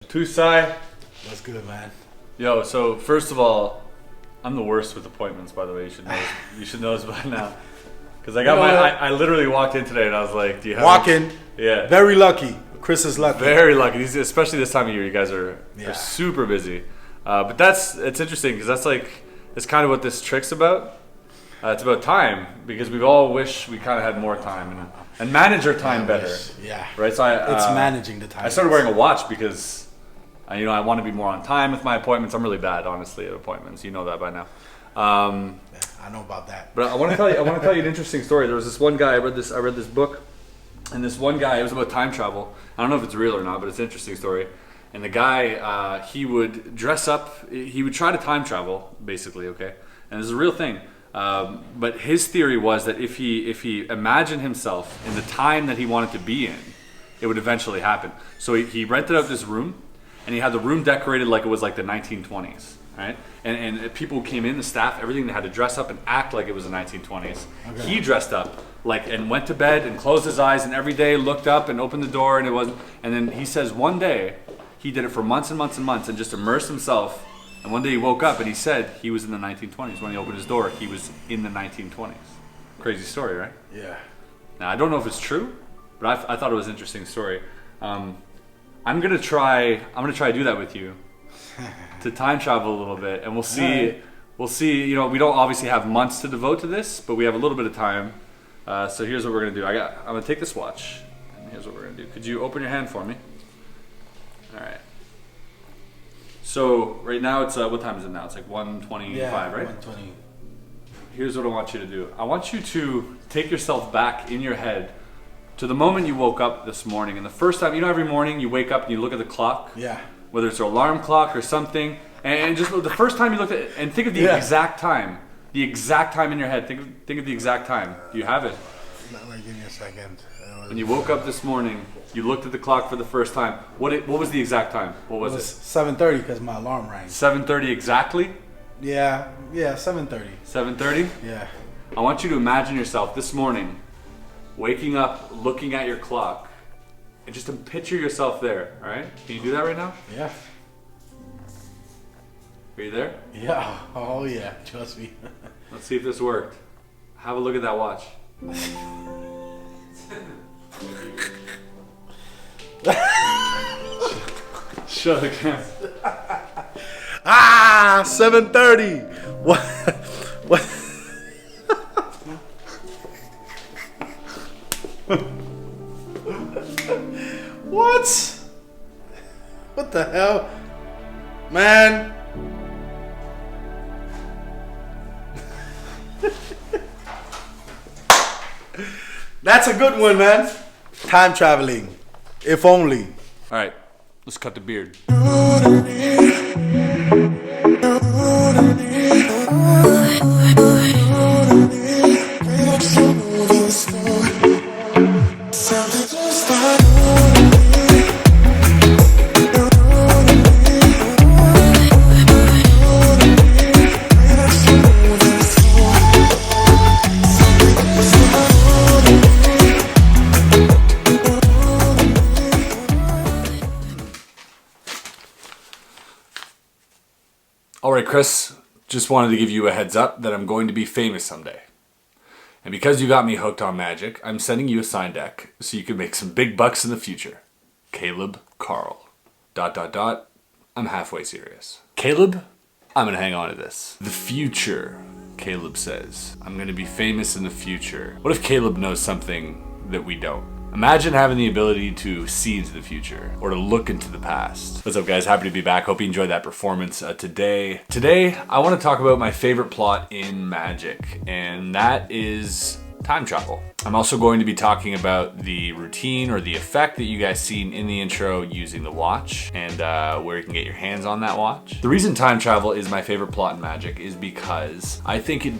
Tusai. What's good, man? Yo, so first of all, I'm the worst with appointments, by the way. You should know this by now. Because I literally walked in today and I was like, do you have Yeah. Very lucky. Chris is lucky. Very lucky. Especially this time of year, you guys are super busy. But it's interesting because it's kind of what this trick's about. It's about time, because we all wish we kind of had more time and manage our time better. Yeah. Right. So it's managing the time. I started wearing a watch because, I want to be more on time with my appointments. I'm really bad, honestly, at appointments. You know that by now. I know about that. But I want to tell you an interesting story. There was this one guy. I read this book, and this one guy. It was about time travel. I don't know if it's real or not, but it's an interesting story. And the guy, he would dress up. He would try to time travel, basically. Okay, and it's a real thing. But his theory was that if he imagined himself in the time that he wanted to be in, it would eventually happen. So he rented out this room, and he had the room decorated like it was like the 1920s, right? And people came in, the staff, everything, they had to dress up and act like it was the 1920s. Okay. He dressed up and went to bed and closed his eyes, and every day looked up and opened the door, and it wasn't. And then he says one day he did it for months and months and months and just immersed himself. And one day he woke up and he said he was in the 1920s. When he opened his door, he was in the 1920s. Crazy story, right? Yeah. Now, I don't know if it's true, but I thought it was an interesting story. I'm gonna try to do that with you, to time travel a little bit, and we'll see. Right. We'll see. We don't obviously have months to devote to this, but we have a little bit of time. So here's what we're gonna do. I'm gonna take this watch, and here's what we're gonna do. Could you open your hand for me? All right. So right now it's what time is it now? It's like 1:25, right? 1:20. Here's what I want you to do. I want you to take yourself back in your head to the moment you woke up this morning. And the first time, every morning you wake up and you look at the clock. Yeah. Whether it's an alarm clock or something, and just the first time you looked at it, and think of the exact time. The exact time in your head. Think of the exact time. Do you have it? Give me a second. When you woke up this morning, you looked at the clock for the first time. What was the exact time? What was it? 7:30 because my alarm rang. 7:30 exactly? Yeah, 7:30. 7:30? Yeah. I want you to imagine yourself this morning waking up, looking at your clock, and just to picture yourself there, all right? Can you do that right now? Yeah. Are you there? Yeah. Oh, yeah. Trust me. Let's see if this worked. Have a look at that watch. Show the camera. 7:30. What? What? What the hell, man? That's a good one, man. Time traveling, if only. All right, let's cut the beard. All right, Chris, just wanted to give you a heads up that I'm going to be famous someday. And because you got me hooked on magic, I'm sending you a sign deck so you can make some big bucks in the future. Caleb Carl. ... I'm halfway serious. Caleb, I'm going to hang on to this. The future, Caleb says. I'm going to be famous in the future. What if Caleb knows something that we don't? Imagine having the ability to see into the future or to look into the past. What's up, guys? Happy to be back. Hope you enjoyed that performance today. Today, I want to talk about my favorite plot in magic, and that is time travel. I'm also going to be talking about the routine or the effect that you guys seen in the intro using the watch, and where you can get your hands on that watch. The reason time travel is my favorite plot in magic is because I think it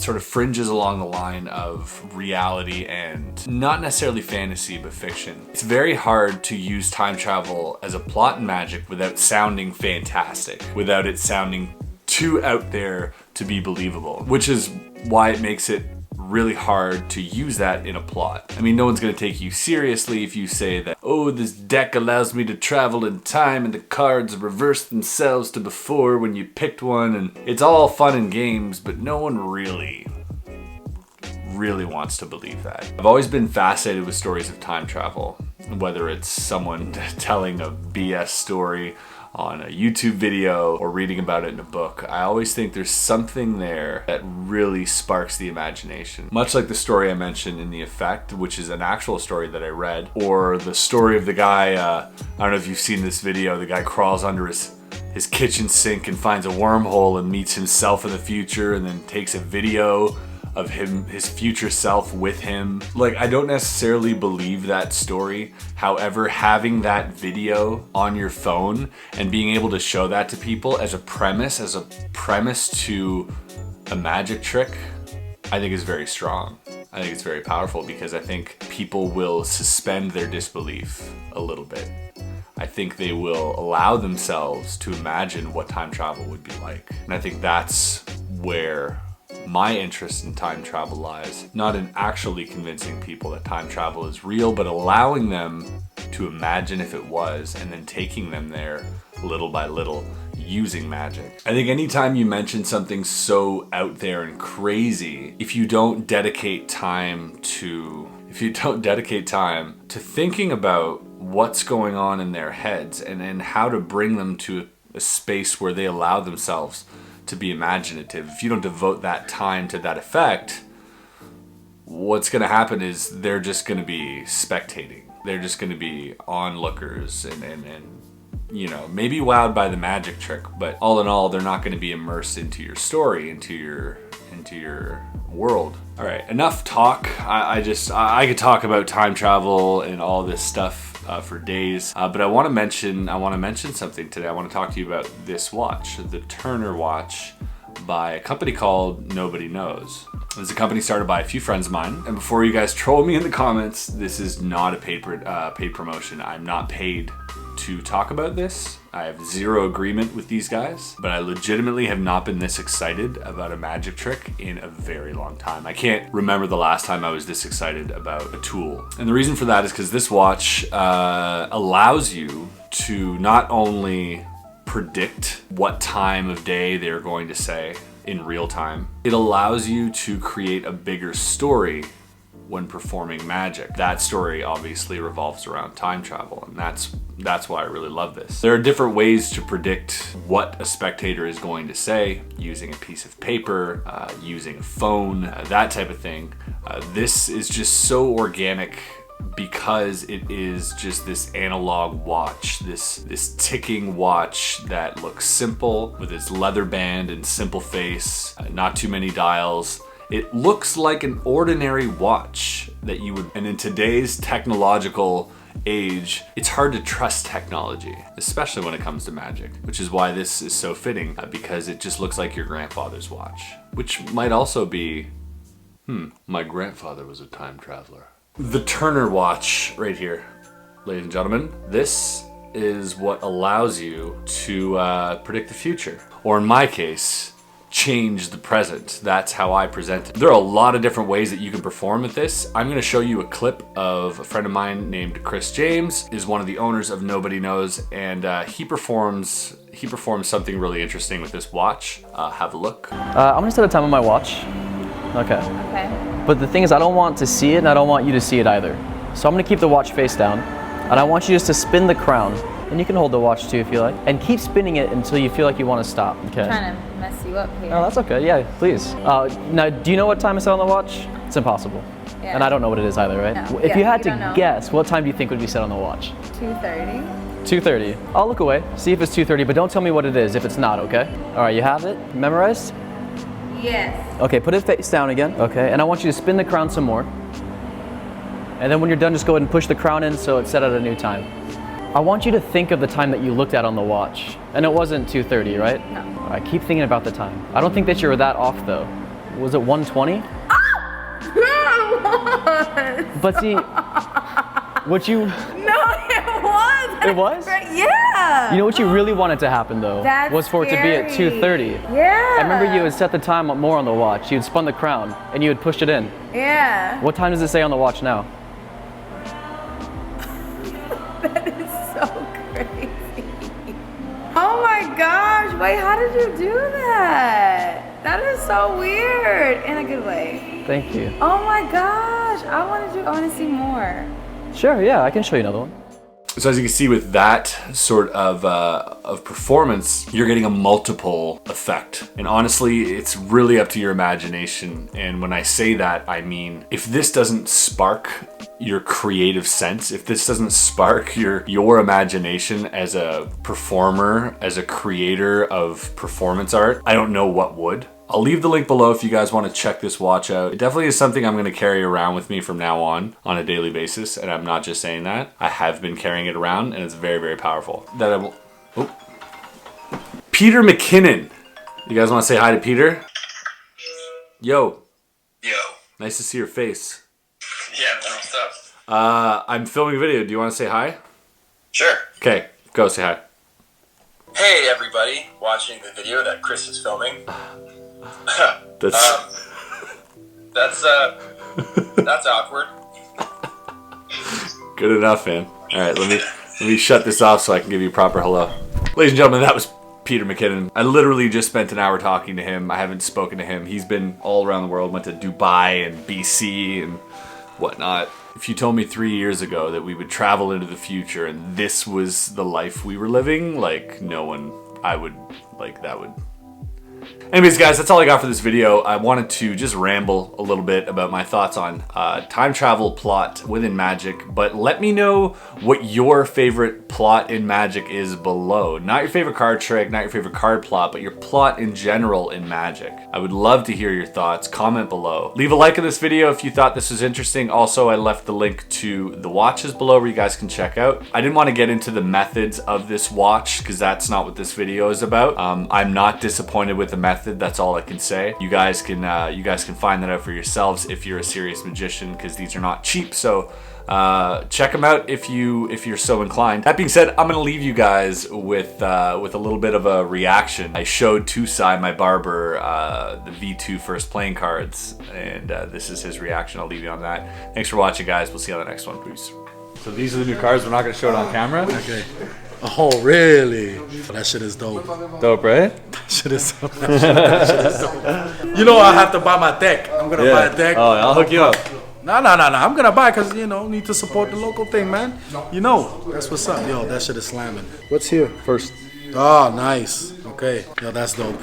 sort of fringes along the line of reality and not necessarily fantasy, but fiction. It's very hard to use time travel as a plot in magic without sounding fantastic, without it sounding too out there to be believable, which is why it makes it really hard to use that in a plot. I mean, no one's gonna take you seriously if you say that, oh, this deck allows me to travel in time and the cards reverse themselves to before when you picked one, and it's all fun and games, but no one really wants to believe that. I've always been fascinated with stories of time travel, whether it's someone telling a BS story on a YouTube video or reading about it in a book. I always think there's something there that really sparks the imagination. Much like the story I mentioned in The Effect, which is an actual story that I read, or the story of the guy, I don't know if you've seen this video, the guy crawls under his kitchen sink and finds a wormhole and meets himself in the future and then takes a video of his future self with him. Like, I don't necessarily believe that story. However, having that video on your phone and being able to show that to people as a premise to a magic trick, I think is very strong. I think it's very powerful because I think people will suspend their disbelief a little bit. I think they will allow themselves to imagine what time travel would be like. And I think that's where my interest in time travel lies. Not in actually convincing people that time travel is real, but allowing them to imagine if it was and then taking them there little by little using magic. I think anytime you mention something so out there and crazy, if you don't dedicate time to thinking about what's going on in their heads and how to bring them to a space where they allow themselves to be imaginative, if you don't devote that time to that effect, what's going to happen is they're just going to be spectating. They're just going to be onlookers and you know, maybe wowed by the magic trick, but all in all, they're not going to be immersed into your story, into your world. All right, enough talk. I could talk about time travel and all this stuff for days, but I want to mention something today. I want to talk to you about this watch, the Turner watch by a company called Nobody Knows. It's a company started by a few friends of mine, and before you guys troll me in the comments, this is not a paid promotion. I'm not paid to talk about this. I have zero agreement with these guys, but I legitimately have not been this excited about a magic trick in a very long time. I can't remember the last time I was this excited about a tool. And the reason for that is because this watch allows you to not only predict what time of day they're going to say in real time, it allows you to create a bigger story when performing magic. That story obviously revolves around time travel, and that's why I really love this. There are different ways to predict what a spectator is going to say, using a piece of paper, using a phone, that type of thing. This is just so organic because it is just this analog watch, this ticking watch that looks simple with its leather band and simple face, not too many dials. It looks like an ordinary watch that you would, and in today's technological age, it's hard to trust technology, especially when it comes to magic, which is why this is so fitting, because it just looks like your grandfather's watch, which might also be, my grandfather was a time traveler. The Turner watch right here, ladies and gentlemen, this is what allows you to predict the future, or in my case, change the present. That's how I present it. There are a lot of different ways that you can perform with this. I'm going to show you a clip of a friend of mine named Chris James, is one of the owners of Nobody Knows, and he performs something really interesting with this watch. Have a look. I'm gonna set a time on my watch. Okay. But the thing is, I don't want to see it, and I don't want you to see it either. So I'm gonna keep the watch face down, and I want you just to spin the crown. And you can hold the watch too if you like. And keep spinning it until you feel like you want to stop. Okay. I'm trying to mess you up here. No, that's okay. Yeah, please. Now, do you know what time is set on the watch? It's impossible. Yeah. And I don't know what it is either, right? No. If Yeah, you had you to don't know. guess, what time do you think would be set on the watch? 2:30. 2:30. I'll look away, see if it's 2:30, but don't tell me what it is if it's not, okay? All right, you have it memorized? Yes. Okay, put it face down again. Okay, and I want you to spin the crown some more. And then when you're done, just go ahead and push the crown in so it's set at a new time. I want you to think of the time that you looked at on the watch. And it wasn't 2:30, right? No. All right, keep thinking about the time. I don't think that you were that off though. Was it 1:20? It was. But see, what you... No, it was. It was? Yeah. You know what you really wanted to happen though? That's was for it to be at scary. 2:30. Yeah. I remember you had set the time more on the watch. You had spun the crown and you had pushed it in. Yeah. What time does it say on the watch now? That is so crazy. Oh my gosh, wait, how did you do that? That is so weird in a good way. Thank you. Oh my gosh, I want to see more. Sure, yeah, I can show you another one. So as you can see with that sort of performance, you're getting a multiple effect. And honestly, it's really up to your imagination. And when I say that, I mean, if this doesn't spark your creative sense, if this doesn't spark your imagination as a performer, as a creator of performance art, I don't know what would. I'll leave the link below if you guys want to check this watch out. It definitely is something I'm going to carry around with me from now on a daily basis, and I'm not just saying that. I have been carrying it around, and it's very, very powerful. Peter McKinnon. You guys want to say hi to Peter? Yo. Yo. Nice to see your face. Yeah, man, what's up? I'm filming a video. Do you want to say hi? Sure. Okay, go say hi. Hey, everybody watching the video that Chris is filming. That's awkward. Good enough, man. All right, let me shut this off so I can give you a proper hello. Ladies and gentlemen, that was Peter McKinnon. I literally just spent an hour talking to him. I haven't spoken to him. He's been all around the world, went to Dubai and BC and whatnot. If you told me 3 years ago that we would travel into the future and this was the life we were living, like no one, that would. Anyways, guys, that's all I got for this video. I wanted to just ramble a little bit about my thoughts on time travel plot within Magic, but let me know what your favorite plot in Magic is below. Not your favorite card trick, not your favorite card plot, but your plot in general in Magic. I would love to hear your thoughts. Comment below. Leave a like on this video if you thought this was interesting. Also, I left the link to the watches below where you guys can check out. I didn't want to get into the methods of this watch because that's not what this video is about. I'm not disappointed with the method. That's all I can say. You guys can find that out for yourselves if you're a serious magician, because these are not cheap. So check them out if you're so inclined. That being said, I'm gonna leave you guys with a little bit of a reaction. I showed Tusai, my barber, the V2 first playing cards, and this is his reaction. I'll leave you on that. Thanks for watching, guys. We'll see you on the next one. Peace. So these are the new cards. We're not gonna show it on camera. Okay. Oh, really? That shit is dope. Dope, right? That shit is dope. You know I have to buy my deck. I'm gonna buy a deck. Oh, I'll hook you up. No. I'm gonna buy because, need to support the local thing, man. That's what's up. Yo, that shit is slamming. What's here? First. Oh, nice. Okay. Yo, that's dope.